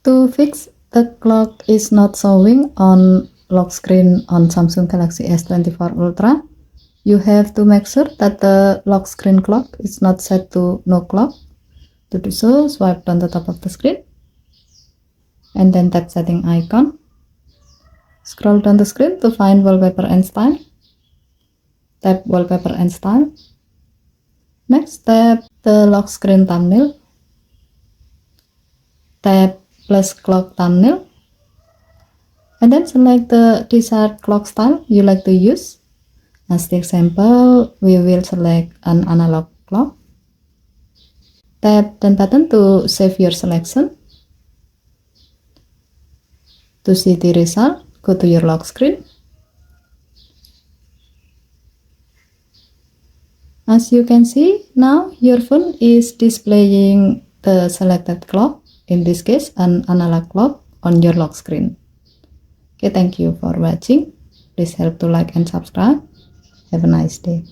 To fix the clock is not showing on lock screen on Samsung Galaxy S24 Ultra, you have to make sure that the lock screen clock is not set to no clock. To do so, swipe down the top of the screen and then tap setting icon. Scroll down the screen to find wallpaper and style. Tap wallpaper and style. Next, tap the lock screen thumbnail. Tap plus clock thumbnail. And then select the desired clock style you like to use. As the example, we will select an analog clock. Tap the button to save your selection. To see the result, go to your lock screen. As you can see, now your phone is displaying the selected clock, in this case an analog clock, on your lock screen. Okay, thank you for watching. Please help to like and subscribe. Have a nice day.